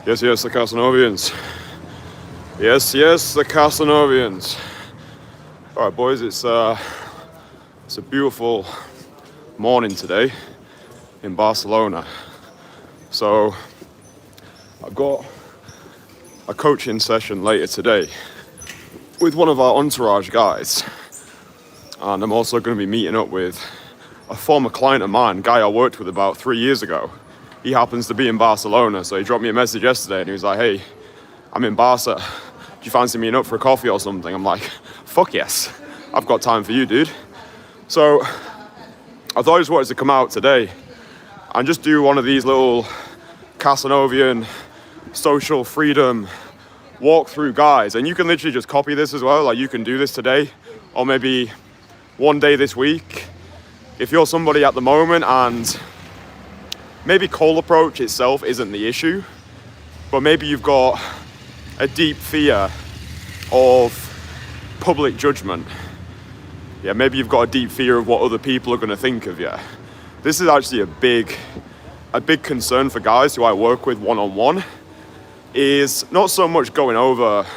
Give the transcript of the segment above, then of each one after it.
Yes, yes, the Casanovians. Yes, yes, the Casanovians. All right, boys, it's a beautiful morning today in Barcelona. So I've got a coaching session later today with one of our Entourage guys. And I'm also going to be meeting up with a former client of mine, a guy I worked with about 3 years ago. He happens to be in Barcelona, so he dropped me a message yesterday and he was like, hey, I'm in Barca. Do you fancy meeting up for a coffee or something? I'm like, fuck yes, I've got time for you, dude. So I thought I just wanted to come out today and just do one of these little Casanovian social freedom walkthrough guides. And you can literally just copy this as well. Like, you can do this today or maybe one day this week. If you're somebody at the moment and maybe cold approach itself isn't the issue, but maybe you've got a deep fear of public judgment. Yeah, maybe you've got a deep fear of what other people are going to think of you. This is actually a big concern for guys who I work with one-on-one, is not so much going over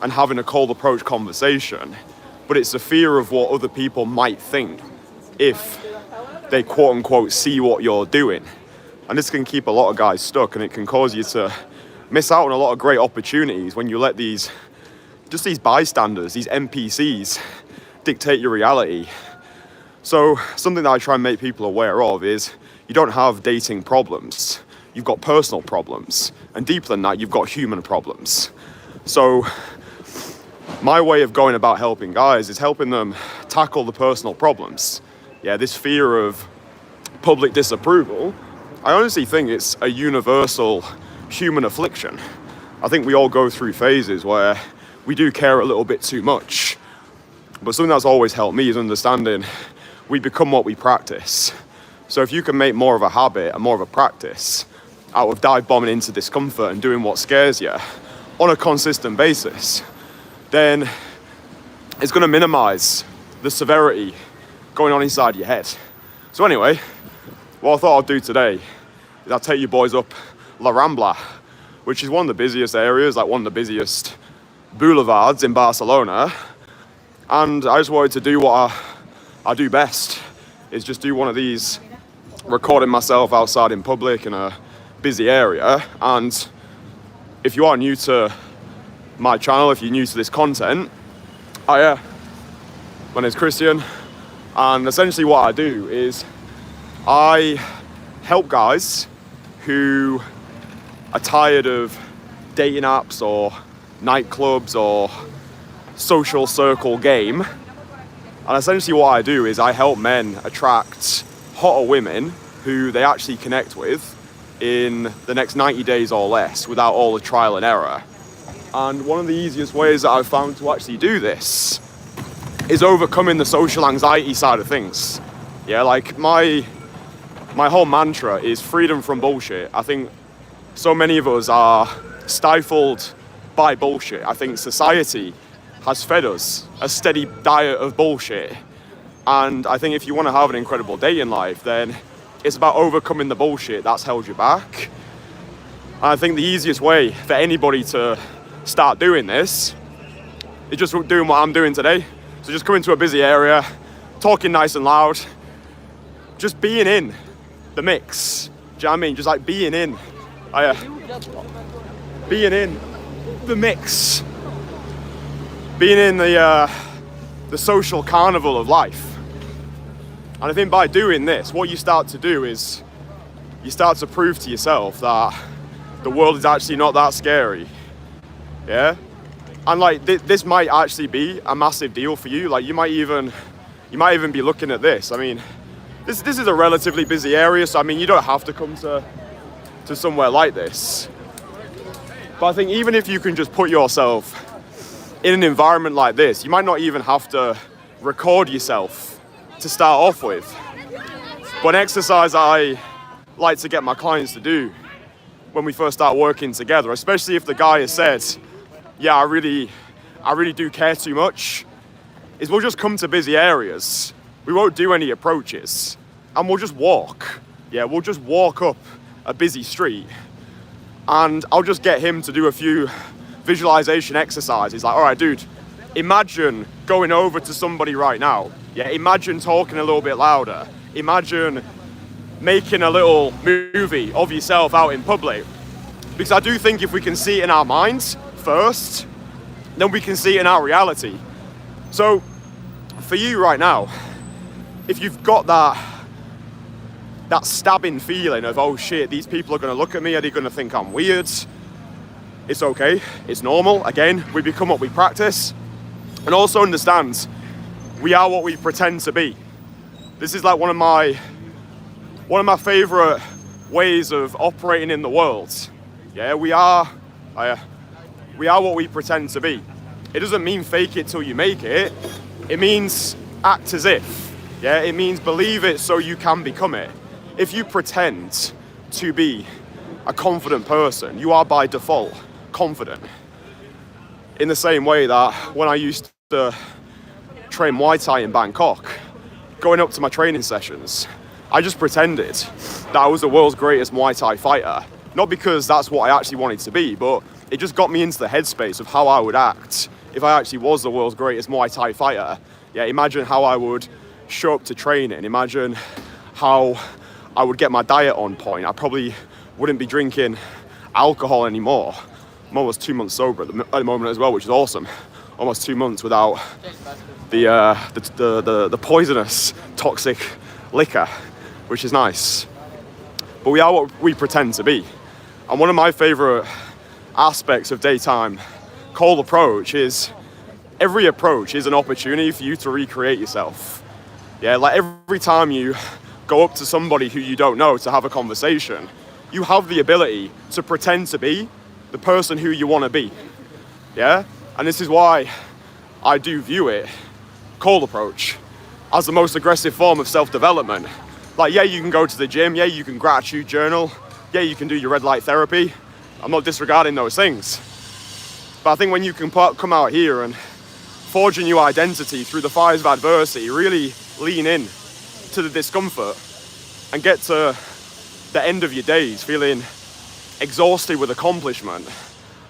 and having a cold approach conversation, but it's the fear of what other people might think if they quote-unquote see what you're doing. And this can keep a lot of guys stuck, and it can cause you to miss out on a lot of great opportunities when you let these bystanders, these NPCs, dictate your reality. So something that I try and make people aware of is you don't have dating problems. You've got personal problems. And deeper than that, you've got human problems. So my way of going about helping guys is helping them tackle the personal problems. Yeah, this fear of public disapproval, I honestly think it's a universal human affliction. I think we all go through phases where we do care a little bit too much. But something that's always helped me is understanding we become what we practice. So if you can make more of a habit and more of a practice out of dive bombing into discomfort and doing what scares you on a consistent basis, then it's going to minimize the severity going on inside your head. So anyway, what I thought I'd do today is I'll take you boys up La Rambla, which is one of the busiest areas, like one of the busiest boulevards in Barcelona. And I just wanted to do what I do best, is just do one of these, recording myself outside in public in a busy area. And if you are new to my channel, if you're new to this content, my name's Kristian, and essentially what I do is I help guys who are tired of dating apps or nightclubs or social circle game. And essentially what I do is I help men attract hotter women who they actually connect with in the next 90 days or less without all the trial and error. And one of the easiest ways that I've found to actually do this is overcoming the social anxiety side of things. Yeah, like my whole mantra is freedom from bullshit. I think so many of us are stifled by bullshit. I think society has fed us a steady diet of bullshit. And I think if you want to have an incredible day in life, then it's about overcoming the bullshit that's held you back. And I think the easiest way for anybody to start doing this is just doing what I'm doing today. So just coming to a busy area, talking nice and loud, just being in the mix. Do you know what I mean? Just like being in. Being in the mix. Being in the social carnival of life. And I think by doing this, what you start to do is you start to prove to yourself that the world is actually not that scary. Yeah? And like this might actually be a massive deal for you. Like you might even be looking at this. I mean, this is a relatively busy area, so I mean you don't have to come to somewhere like this. But I think even if you can just put yourself in an environment like this, you might not even have to record yourself to start off with. But an exercise I like to get my clients to do when we first start working together, especially if the guy has said, yeah, I really do care too much, is we'll just come to busy areas. We won't do any approaches and we'll just walk. Yeah, we'll just walk up a busy street and I'll just get him to do a few visualization exercises. Like, all right, dude, imagine going over to somebody right now. Yeah, imagine talking a little bit louder. Imagine making a little movie of yourself out in public. Because I do think if we can see it in our minds first, then we can see it in our reality. So for you right now, if you've got that stabbing feeling of, oh shit, these people are going to look at me, are they going to think I'm weird? It's okay, it's normal. Again, we become what we practice. And also understand, we are what we pretend to be. This is like one of my favorite ways of operating in the world. Yeah, we are what we pretend to be. It doesn't mean fake it till you make it. It means act as if. Yeah, it means believe it so you can become it. If you pretend to be a confident person, you are by default confident. In the same way that when I used to train Muay Thai in Bangkok, going up to my training sessions, I just pretended that I was the world's greatest Muay Thai fighter. Not because that's what I actually wanted to be, but it just got me into the headspace of how I would act if I actually was the world's greatest Muay Thai fighter. Yeah, imagine how I would show up to training. Imagine how I would get my diet on point. I probably wouldn't be drinking alcohol anymore. I'm almost 2 months sober at the moment as well, which is awesome. Almost 2 months without the poisonous, toxic liquor, which is nice. But we are what we pretend to be. And one of my favorite aspects of daytime cold approach is every approach is an opportunity for you to recreate yourself. Yeah, like every time you go up to somebody who you don't know to have a conversation, you have the ability to pretend to be the person who you want to be. Yeah? And this is why I do view it, cold approach, as the most aggressive form of self-development. Like, yeah, you can go to the gym, yeah, you can gratitude journal, yeah, you can do your red light therapy. I'm not disregarding those things. But I think when you can come out here and forge a new identity through the fires of adversity, really lean in to the discomfort and get to the end of your days feeling exhausted with accomplishment,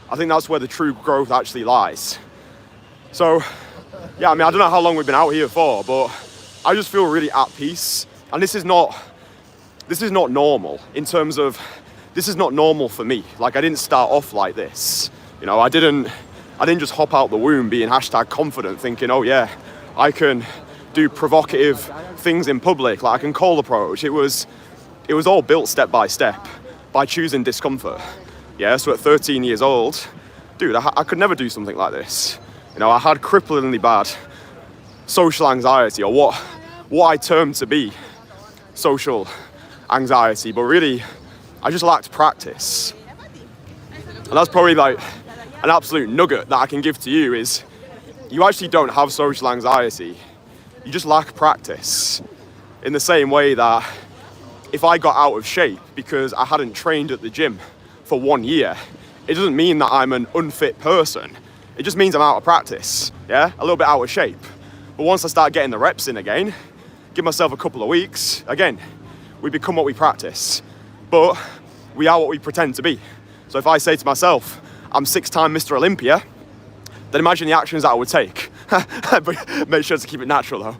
I think that's where the true growth actually lies. So, yeah, I mean, I don't know how long we've been out here for, but I just feel really at peace. And this is not normal in terms of, this is not normal for me. Like, I didn't start off like this. You know, I didn't just hop out the womb being #confident thinking, oh yeah, I can do provocative things in public, like I can cold approach. It was all built step by step by choosing discomfort. Yeah, so at 13 years old, dude, I could never do something like this. You know, I had cripplingly bad social anxiety, or what I termed to be social anxiety, but really, I just lacked practice. And that's probably like an absolute nugget that I can give to you is you actually don't have social anxiety. You just lack practice. In the same way that if I got out of shape because I hadn't trained at the gym for 1 year, it doesn't mean that I'm an unfit person. It just means I'm out of practice, yeah? A little bit out of shape. But once I start getting the reps in again, give myself a couple of weeks, again, we become what we practice. But we are what we pretend to be. So if I say to myself, I'm 6-time Mr. Olympia, then imagine the actions that I would take. But make sure to keep it natural though.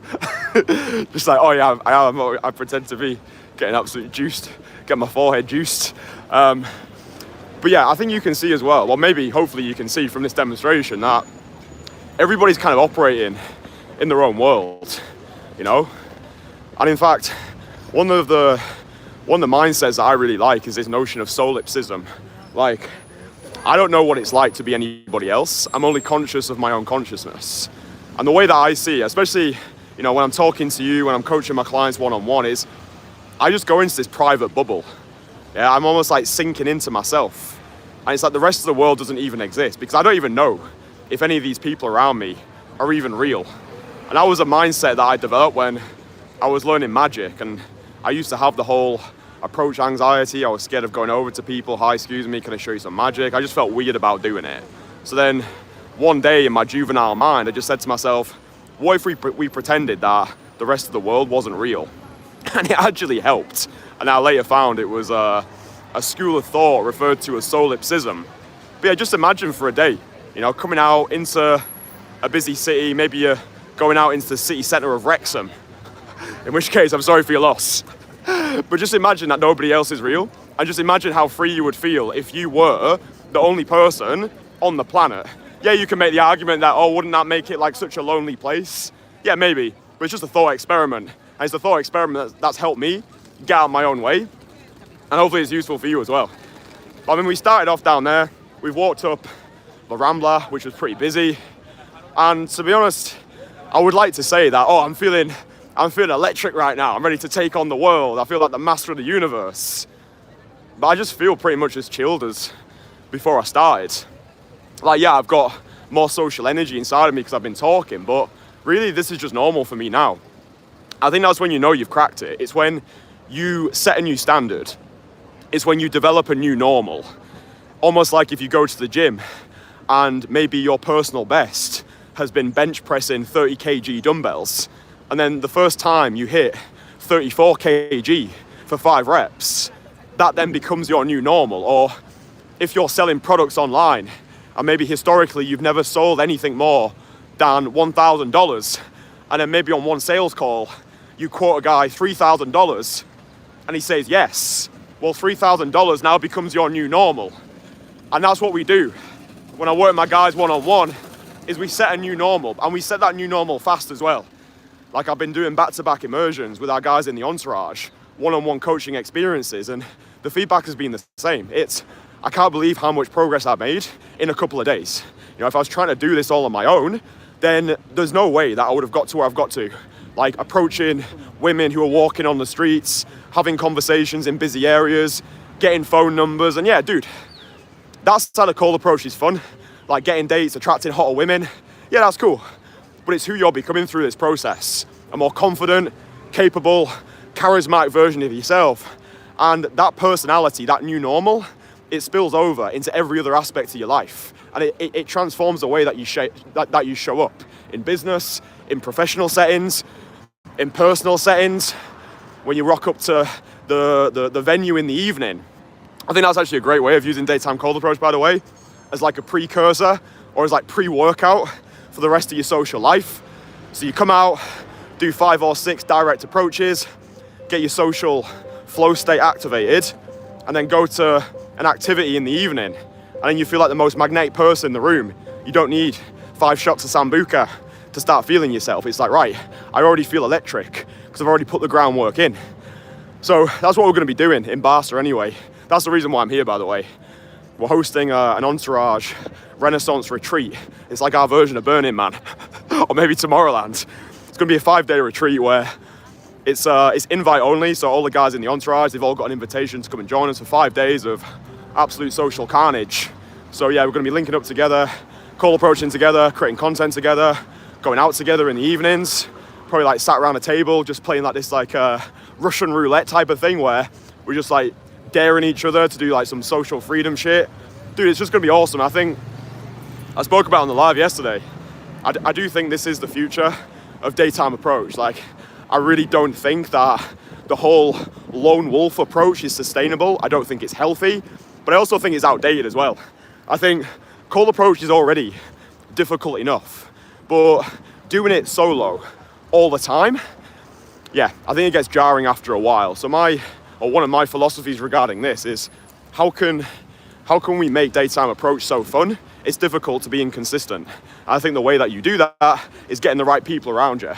Just like, oh yeah, I pretend to be getting absolutely juiced, get my forehead juiced. But yeah, I think you can see as well, hopefully you can see from this demonstration that everybody's kind of operating in their own world, you know? And in fact, one of the mindsets that I really like is this notion of solipsism. Like, I don't know what it's like to be anybody else. I'm only conscious of my own consciousness. And the way that I see it, especially, you know, when I'm talking to you, when I'm coaching my clients one-on-one, is I just go into this private bubble. Yeah, I'm almost like sinking into myself. And it's like the rest of the world doesn't even exist because I don't even know if any of these people around me are even real. And that was a mindset that I developed when I was learning magic. And I used to have the whole approach anxiety. I was scared of going over to people. Hi, excuse me, can I show you some magic? I just felt weird about doing it. So then one day in my juvenile mind, I just said to myself, what if we pretended that the rest of the world wasn't real? And it actually helped. And I later found it was a school of thought referred to as solipsism. But yeah, just imagine for a day, you know, coming out into a busy city, maybe you're going out into the city centre of Wrexham, in which case I'm sorry for your loss. But just imagine that nobody else is real, and just imagine how free you would feel if you were the only person on the planet. Yeah, you can make the argument that, oh, wouldn't that make it like such a lonely place? Yeah, maybe, but it's just a thought experiment. And it's the thought experiment that's helped me get out of my own way, and hopefully it's useful for you as well. I mean, we started off down there, we've walked up the Rambla, which was pretty busy, and to be honest, I would like to say that, oh, I'm feeling electric right now, I'm ready to take on the world, I feel like the master of the universe. But I just feel pretty much as chilled as before I started. Like, yeah, I've got more social energy inside of me because I've been talking, but really this is just normal for me now. I think that's when you know you've cracked it. It's when you set a new standard. It's when you develop a new normal. Almost like if you go to the gym and maybe your personal best has been bench pressing 30 kg dumbbells, and then the first time you hit 34 kg for 5 reps, that then becomes your new normal. Or if you're selling products online and maybe historically you've never sold anything more than $1,000, and then maybe on one sales call you quote a guy $3,000 and he says yes, well, $3,000 now becomes your new normal. And that's what we do when I work with my guys one-on-one, is we set a new normal, and we set that new normal fast as well. Like, I've been doing back-to-back immersions with our guys in the Entourage, one-on-one coaching experiences, and the feedback has been the same. I can't believe how much progress I've made in a couple of days. You know, if I was trying to do this all on my own, then there's no way that I would have got to where I've got to. Like, approaching women who are walking on the streets, having conversations in busy areas, getting phone numbers, and yeah, dude, that's how the cold approach is fun. Like, getting dates, attracting hotter women, yeah, that's cool. But it's who you're becoming through this process. A more confident, capable, charismatic version of yourself. And that personality, that new normal, it spills over into every other aspect of your life. And it transforms the way that you show up in business, in professional settings, in personal settings, when you rock up to the venue in the evening. I think that's actually a great way of using daytime cold approach, by the way, as like a precursor or as like pre-workout for the rest of your social life. So you come out, do 5 or 6 direct approaches, get your social flow state activated, and then go to an activity in the evening. And then you feel like the most magnetic person in the room. You don't need 5 shots of Sambuca to start feeling yourself. It's like, right, I already feel electric because I've already put the groundwork in. So that's what we're going to be doing in Barca anyway. That's the reason why I'm here, by the way. We're hosting an Entourage Renaissance retreat. It's like our version of Burning Man, or maybe Tomorrowland. It's going to be a 5-day retreat where it's invite only, so all the guys in the Entourage, they've all got an invitation to come and join us for 5 days of absolute social carnage. So yeah, we're going to be linking up together, call approaching together, creating content together, going out together in the evenings, probably like sat around a table, just playing like this like Russian roulette type of thing where we're just like daring each other to do like some social freedom shit. Dude, it's just going to be awesome. I think I spoke about on the live yesterday. I do think this is the future of daytime approach. Like, I really don't think that the whole lone wolf approach is sustainable. I don't think it's healthy, but I also think it's outdated as well. I think cold approach is already difficult enough, but doing it solo all the time, yeah, I think it gets jarring after a while. So one of my philosophies regarding this is how can we make daytime approach so fun? It's difficult to be inconsistent. I think the way that you do that is getting the right people around you,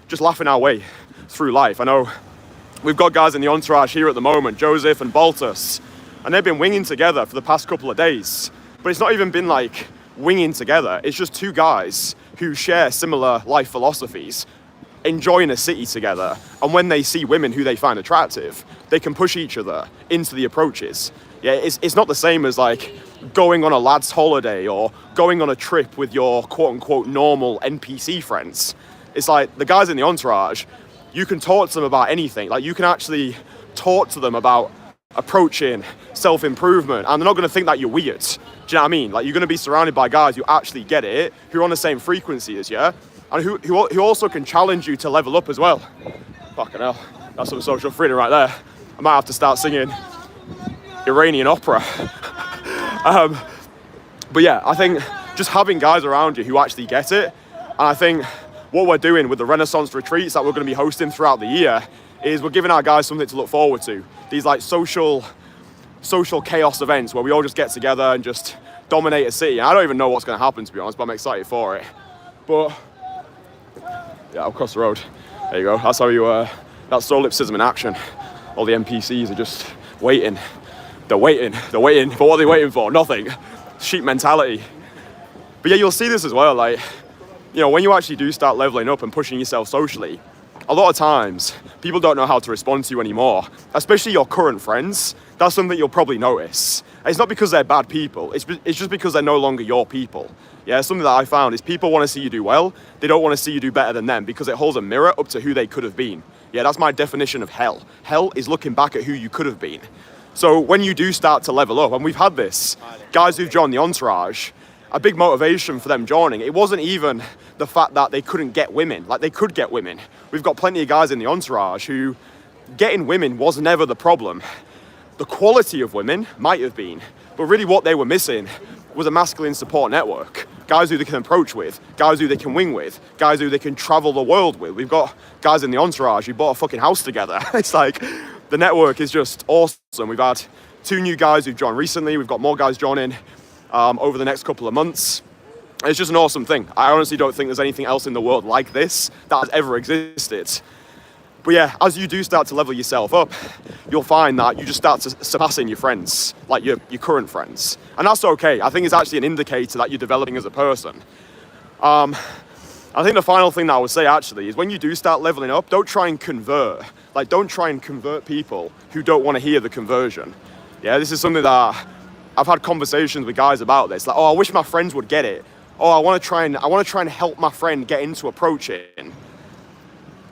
just laughing our way through life. I know we've got guys in the Entourage here at the moment, Joseph and Baltus, and they've been winging together for the past couple of days. But it's not even been like winging together. It's just 2 guys who share similar life philosophies, enjoying a city together. And when they see women who they find attractive, they can push each other into the approaches. Yeah, it's not the same as like going on a lad's holiday or going on a trip with your quote-unquote normal NPC friends. It's like the guys in the Entourage, you can talk to them about anything. Like, you can actually talk to them about approaching self-improvement, and they're not going to think that you're weird. Do you know what I mean? Like, you're going to be surrounded by guys who actually get it, who are on the same frequency as you, and who also can challenge you to level up as well. Fucking hell, that's some social freedom right there. I might have to start singing Iranian opera. But yeah, I think just having guys around you who actually get it, and I think what we're doing with the Renaissance retreats that we're going to be hosting throughout the year is we're giving our guys something to look forward to. These like social chaos events where we all just get together and just dominate a city. And I don't even know what's going to happen, to be honest, but I'm excited for it. But yeah, across the road. There you go. That's how you, that's solipsism in action. All the NPCs are just waiting. They're waiting. But what are they waiting for? Nothing. Sheep mentality. But yeah, you'll see this as well. Like, you know, when you actually do start leveling up and pushing yourself socially, a lot of times people don't know how to respond to you anymore, especially your current friends. That's something you'll probably notice. It's not because they're bad people. It's just because they're no longer your people. Yeah, something that I found is people want to see you do well. They don't want to see you do better than them because it holds a mirror up to who they could have been. Yeah, that's my definition of hell. Hell is looking back at who you could have been. So when you do start to level up, and we've had this, guys who've joined the Entourage, a big motivation for them joining, it wasn't even the fact that they couldn't get women. Like, they could get women. We've got plenty of guys in the Entourage who getting women was never the problem. The quality of women might have been, but really what they were missing was a masculine support network. Guys who they can approach with, guys who they can wing with, guys who they can travel the world with. We've got guys in the Entourage who bought a fucking house together. It's like, the network is just awesome. We've had 2 new guys who've joined recently. We've got more guys joining over the next couple of months. It's just an awesome thing. I honestly don't think there's anything else in the world like this that has ever existed. But yeah, as you do start to level yourself up, you'll find that you just start surpassing your friends, like your current friends. And that's okay. I think it's actually an indicator that you're developing as a person. I think the final thing that I would say actually is when you do start leveling up, don't try and convert. Like, don't try and convert people who don't want to hear the conversion. Yeah, this is something that I've had conversations with guys about this. Like, oh, I wish my friends would get it. Oh, I want to try and help my friend get into approaching.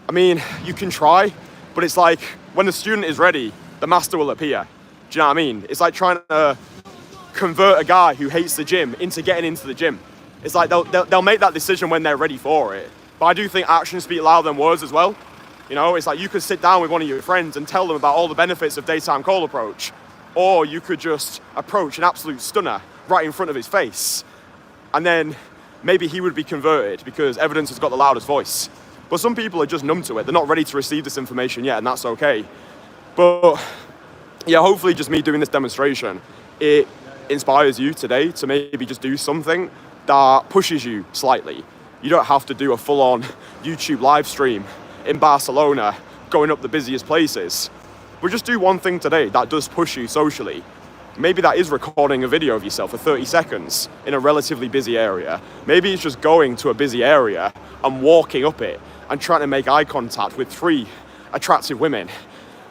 I mean, you can try, but it's like when the student is ready, the master will appear. Do you know what I mean? It's like trying to convert a guy who hates the gym into getting into the gym. It's like they'll make that decision when they're ready for it. But I do think actions speak louder than words as well. You know, it's like you could sit down with one of your friends and tell them about all the benefits of daytime call approach. Or you could just approach an absolute stunner right in front of his face. And then maybe he would be converted because evidence has got the loudest voice. But some people are just numb to it. They're not ready to receive this information yet, and that's okay. But yeah, hopefully just me doing this demonstration, it inspires you today to maybe just do something that pushes you slightly. You don't have to do a full-on YouTube live stream in Barcelona, going up the busiest places. But just do one thing today that does push you socially. Maybe that is recording a video of yourself for 30 seconds in a relatively busy area. Maybe it's just going to a busy area and walking up it and trying to make eye contact with 3 attractive women.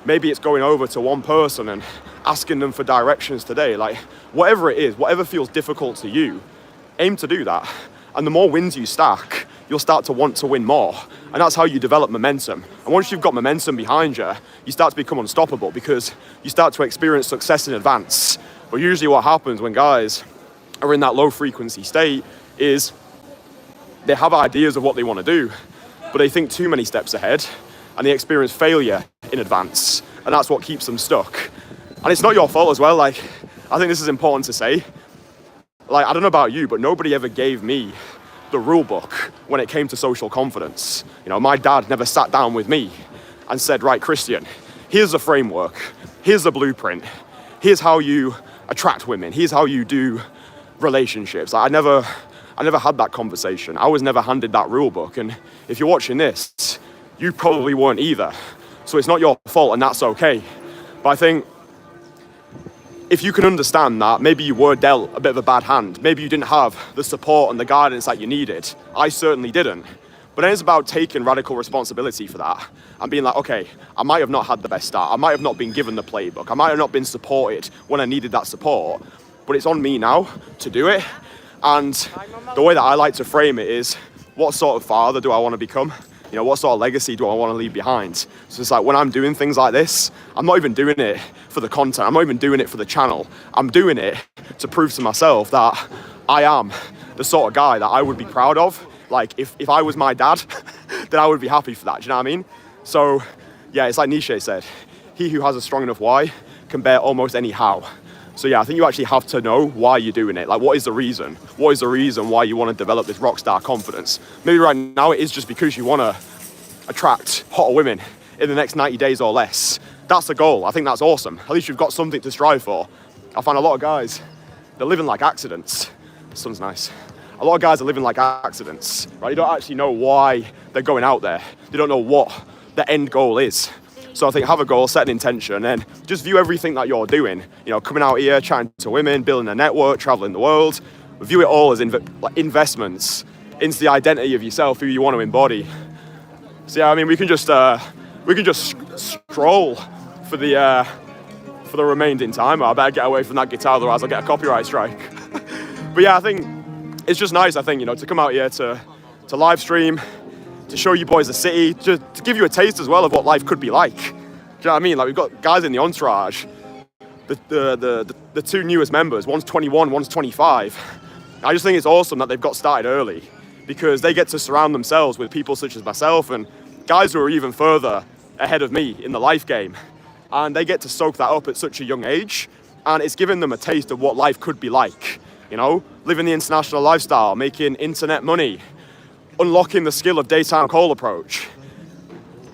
Maybe it's going over to one person and asking them for directions today. Like, whatever it is, whatever feels difficult to you, aim to do that. And the more wins you stack, you'll start to want to win more. And that's how you develop momentum. And once you've got momentum behind you, you start to become unstoppable because you start to experience success in advance. But usually what happens when guys are in that low frequency state is they have ideas of what they want to do, but they think too many steps ahead and they experience failure in advance. And that's what keeps them stuck. And it's not your fault as well. Like, I think this is important to say. Like, I don't know about you, but nobody ever gave me the rule book when it came to social confidence. You know, my dad never sat down with me and said, right, Kristian, here's the framework, here's the blueprint, here's how you attract women, here's how you do relationships. I never had that conversation. I was never handed that rule book. And if you're watching this, you probably weren't either. So it's not your fault, and that's okay. But I think if you can understand that maybe you were dealt a bit of a bad hand, maybe you didn't have the support and the guidance that you needed. I certainly didn't. But then it's about taking radical responsibility for that and being like, okay, I might have not had the best start. I might have not been given the playbook. I might have not been supported when I needed that support. But it's on me now to do it. And the way that I like to frame it is, what sort of father do I want to become? You know, what sort of legacy do I want to leave behind? So it's like when I'm doing things like this, I'm not even doing it for the content. I'm not even doing it for the channel. I'm doing it to prove to myself that I am the sort of guy that I would be proud of. Like, if I was my dad, then I would be happy for that. Do you know what I mean? So, yeah, it's like Nietzsche said, he who has a strong enough why can bear almost any how. So yeah, I think you actually have to know why you're doing it. Like, what is the reason? What is the reason why you want to develop this rock star confidence? Maybe right now it is just because you want to attract hotter women in the next 90 days or less. That's the goal. I think that's awesome. At least you've got something to strive for. I find a lot of guys, they're living like accidents. The sun's nice. A lot of guys are living like accidents, right? You don't actually know why they're going out there. They don't know what the end goal is. So I think have a goal, set an intention, and just view everything that you're doing. You know, coming out here, chatting to women, building a network, traveling the world. View it all as investments into the identity of yourself, who you want to embody. So yeah, I mean, we can just stroll for the remaining time. I better get away from that guitar, otherwise I'll get a copyright strike. But yeah, I think it's just nice. I think, you know, to come out here to live stream, to show you boys the city, to give you a taste as well of what life could be like. Do you know what I mean? Like, we've got guys in the Entourage, the two newest members, one's 21, one's 25. I just think it's awesome that they've got started early, because they get to surround themselves with people such as myself and guys who are even further ahead of me in the life game. And they get to soak that up at such a young age, and it's given them a taste of what life could be like. You know, living the international lifestyle, making internet money, unlocking the skill of daytime call approach.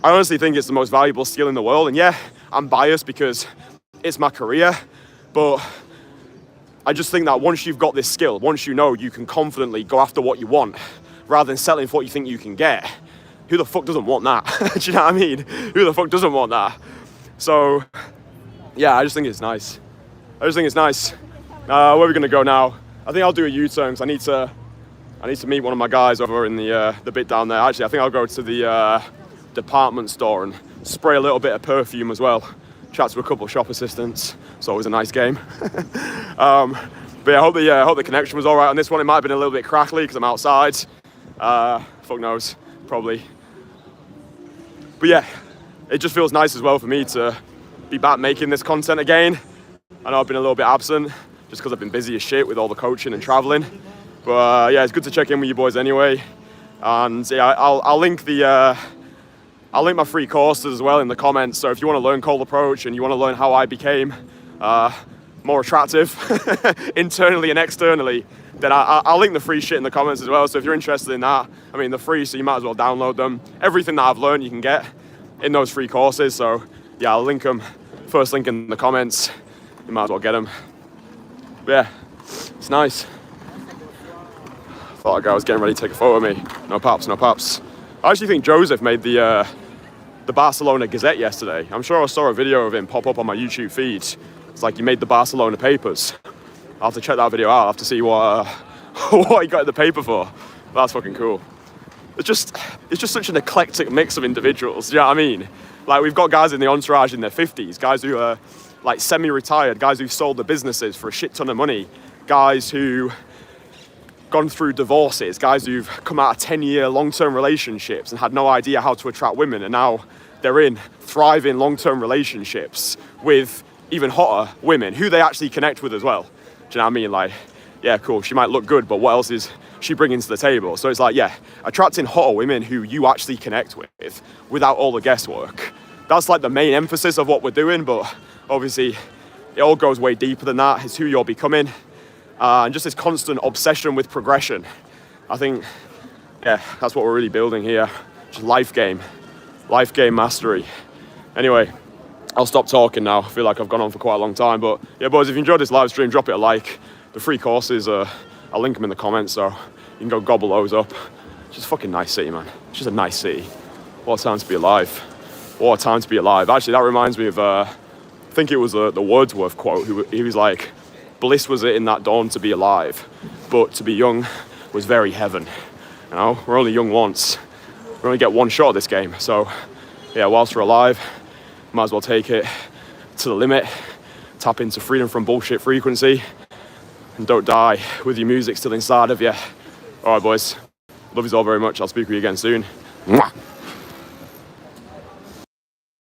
I honestly think it's the most valuable skill in the world. And yeah, I'm biased because it's my career, but I just think that once you've got this skill, once you know you can confidently go after what you want, rather than settling for what you think you can get, who the fuck doesn't want that? Do you know what I mean? Who the fuck doesn't want that? So yeah, I just think it's nice. Where are we gonna go now? I think I'll do a U-turn because I need to meet one of my guys over in the bit down there. Actually, I think I'll go to the department store and spray a little bit of perfume as well. Chat to a couple of shop assistants. It's always a nice game. But yeah, I hope the connection was all right on this one. It might have been a little bit crackly because I'm outside. Fuck knows, probably. But yeah, it just feels nice as well for me to be back making this content again. I know I've been a little bit absent just because I've been busy as shit with all the coaching and traveling. But yeah, it's good to check in with you boys anyway. And yeah, I'll link my free courses as well in the comments. So if you want to learn cold approach and you want to learn how I became more attractive internally and externally, then I'll link the free shit in the comments as well. So if you're interested in that, I mean, they're free, so you might as well download them. Everything that I've learned you can get in those free courses. So yeah, I'll link them. First link in the comments. You might as well get them. But yeah, it's nice. Thought a guy was getting ready to take a photo of me. No paps, no paps. I actually think Joseph made the Barcelona Gazette yesterday. I'm sure I saw a video of him pop up on my YouTube feed. It's like, you made the Barcelona papers. I'll have to check that video out. I'll have to see what he got in the paper for. That's fucking cool. It's just such an eclectic mix of individuals. Do you know what I mean? Like, we've got guys in the Entourage in their 50s, guys who are like semi-retired, guys who've sold their businesses for a shit ton of money, guys who gone through divorces, guys who've come out of 10-year long-term relationships and had no idea how to attract women, and now they're in thriving long-term relationships with even hotter women who they actually connect with as well. Do you know what I mean? Like, yeah, cool, she might look good, but what else is she bringing to the table? So it's like, yeah, attracting hotter women who you actually connect with without all the guesswork. That's like the main emphasis of what we're doing, but obviously it all goes way deeper than that. It's who you're becoming. And just this constant obsession with progression. I think, yeah, that's what we're really building here. Just life game mastery. Anyway, I'll stop talking now. I feel like I've gone on for quite a long time. But yeah, boys, if you enjoyed this live stream, drop it a like. The free courses, I'll link them in the comments, so you can go gobble those up. It's just a fucking nice city, man. It's just a nice city. What a time to be alive. What a time to be alive. Actually, that reminds me of, I think it was the Wordsworth quote. He was like, bliss was it in that dawn to be alive, but to be young was very heaven. You know, we're only young once. We only get one shot at this game. So yeah, whilst we're alive, might as well take it to the limit, tap into freedom from bullshit frequency, and don't die with your music still inside of you. All right, boys. Love you all very much. I'll speak with you again soon. Mwah.